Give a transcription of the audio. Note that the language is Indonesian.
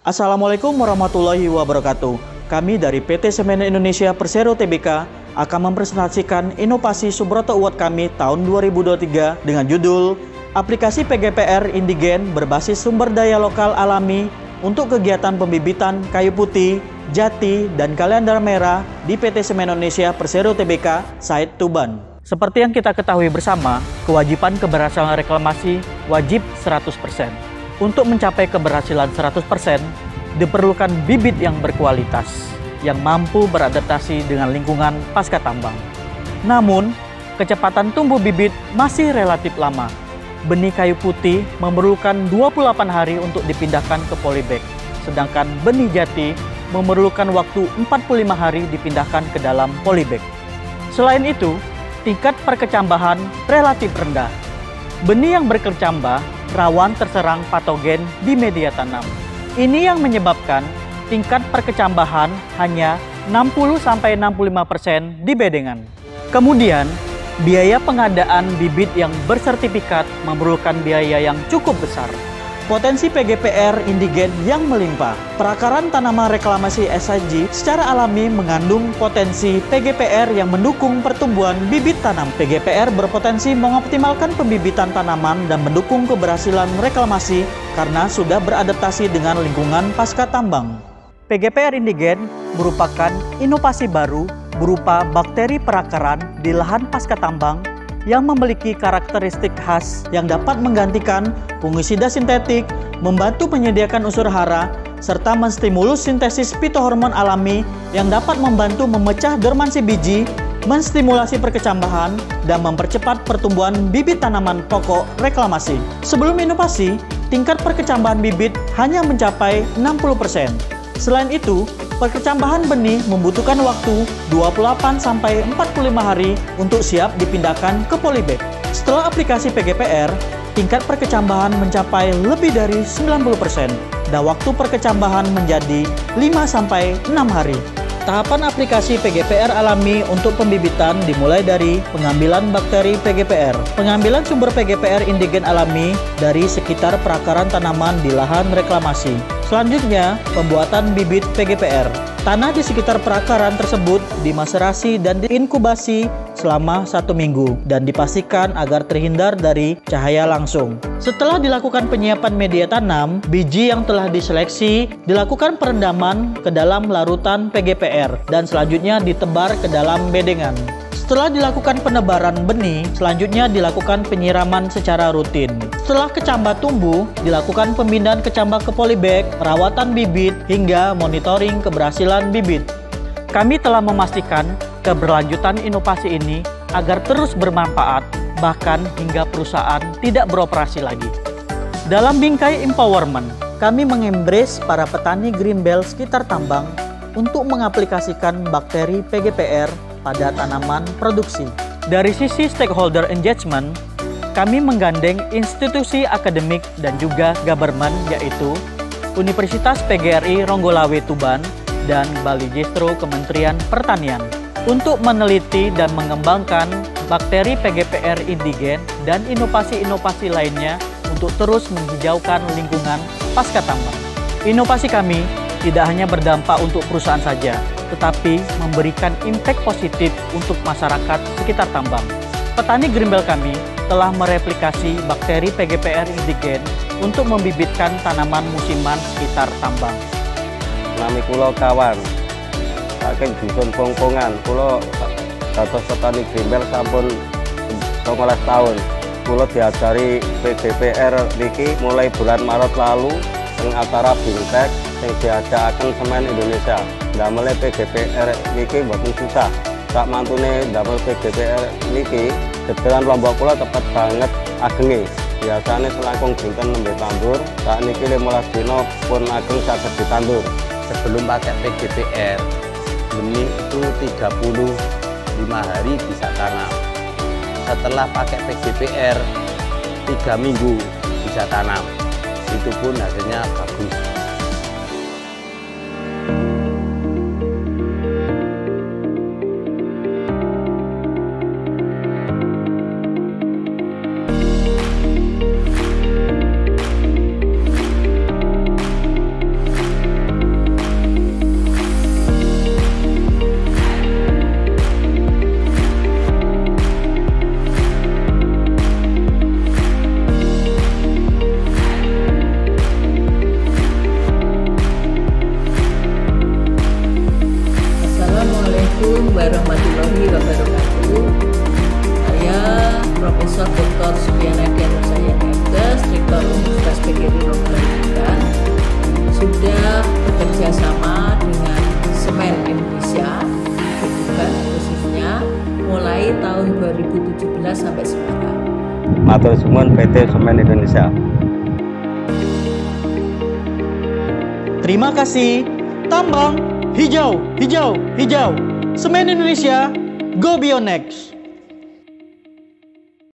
Assalamualaikum warahmatullahi wabarakatuh. Kami dari PT Semen Indonesia Persero Tbk akan mempresentasikan inovasi Subroto Award kami tahun 2023 dengan judul Aplikasi PGPR Indigen berbasis sumber daya lokal alami untuk kegiatan pembibitan kayu putih, jati, dan kaliandra merah di PT Semen Indonesia Persero Tbk, Site Tuban. Seperti yang kita ketahui bersama, kewajiban keberhasilan reklamasi wajib 100%. Untuk mencapai keberhasilan 100%, diperlukan bibit yang berkualitas, yang mampu beradaptasi dengan lingkungan pasca tambang. Namun, kecepatan tumbuh bibit masih relatif lama. Benih kayu putih memerlukan 28 hari untuk dipindahkan ke polybag, sedangkan benih jati memerlukan waktu 45 hari dipindahkan ke dalam polybag. Selain itu, tingkat perkecambahan relatif rendah. Benih yang berkecambah rawan terserang patogen di media tanam. Ini yang menyebabkan tingkat perkecambahan hanya 60-65% di bedengan. Kemudian, biaya pengadaan bibit yang bersertifikat memerlukan biaya yang cukup besar. Potensi PGPR indigen yang melimpah. Perakaran tanaman reklamasi SIG secara alami mengandung potensi PGPR yang mendukung pertumbuhan bibit tanam. PGPR berpotensi mengoptimalkan pembibitan tanaman dan mendukung keberhasilan reklamasi karena sudah beradaptasi dengan lingkungan pasca tambang. PGPR indigen merupakan inovasi baru berupa bakteri perakaran di lahan pasca tambang yang memiliki karakteristik khas yang dapat menggantikan fungisida sintetik, membantu menyediakan unsur hara, serta menstimulus sintesis fitohormon alami yang dapat membantu memecah dormansi biji, menstimulasi perkecambahan, dan mempercepat pertumbuhan bibit tanaman pokok reklamasi. Sebelum inovasi, tingkat perkecambahan bibit hanya mencapai 60%. Selain itu, perkecambahan benih membutuhkan waktu 28-45 hari untuk siap dipindahkan ke polybag. Setelah aplikasi PGPR, tingkat perkecambahan mencapai lebih dari 90% dan waktu perkecambahan menjadi 5-6 hari. Tahapan aplikasi PGPR alami untuk pembibitan dimulai dari pengambilan bakteri PGPR, pengambilan sumber PGPR indigen alami dari sekitar perakaran tanaman di lahan reklamasi. Selanjutnya, pembuatan bibit PGPR. Tanah di sekitar perakaran tersebut dimaserasi dan diinkubasi selama 1 minggu dan dipastikan agar terhindar dari cahaya langsung. Setelah dilakukan penyiapan media tanam, biji yang telah diseleksi dilakukan perendaman ke dalam larutan PGPR dan selanjutnya ditebar ke dalam bedengan. Setelah dilakukan penebaran benih, selanjutnya dilakukan penyiraman secara rutin. Setelah kecambah tumbuh, dilakukan pemindahan kecambah ke polybag, perawatan bibit, hingga monitoring keberhasilan bibit. Kami telah memastikan keberlanjutan inovasi ini agar terus bermanfaat, bahkan hingga perusahaan tidak beroperasi lagi. Dalam bingkai empowerment, kami mengembrace para petani green belt sekitar tambang untuk mengaplikasikan bakteri PGPR pada tanaman produksi. Dari sisi stakeholder engagement, kami menggandeng institusi akademik dan juga government, yaitu Universitas PGRI Ronggolawe Tuban dan Bali Jestro Kementerian Pertanian untuk meneliti dan mengembangkan bakteri PGPR indigen dan inovasi-inovasi lainnya untuk terus menghijaukan lingkungan pasca tambang. Inovasi kami tidak hanya berdampak untuk perusahaan saja, tetapi memberikan impact positif untuk masyarakat sekitar tambang. Petani green belt kami telah mereplikasi bakteri PGPR indigen untuk membibitkan tanaman musiman sekitar tambang. Nami kulo kawan, saking dusun Pongpongan, kulo dados petani green belt sampun 19 tahun. Kulo diajari PGPR niki mulai bulan Maret lalu ing acara Bimtek yang diadakan Semen Indonesia. Damel PGPR niki mboten susah. Sak mantune damel PGPR niki dedelan lombok kula tepat banget agenge. Biasane selangkung dinten nembe tandur, sak niki 15 dina pun ageng saged ditandur. Sebelum pakai PGPR, benih itu 35 hari bisa tanam. Setelah pakai PGPR, 3 minggu bisa tanam. Itu pun hasilnya bagus. Matur suwun PT Semen Indonesia. Terima kasih. Tambang hijau, hijau, hijau. Semen Indonesia, go beyond next.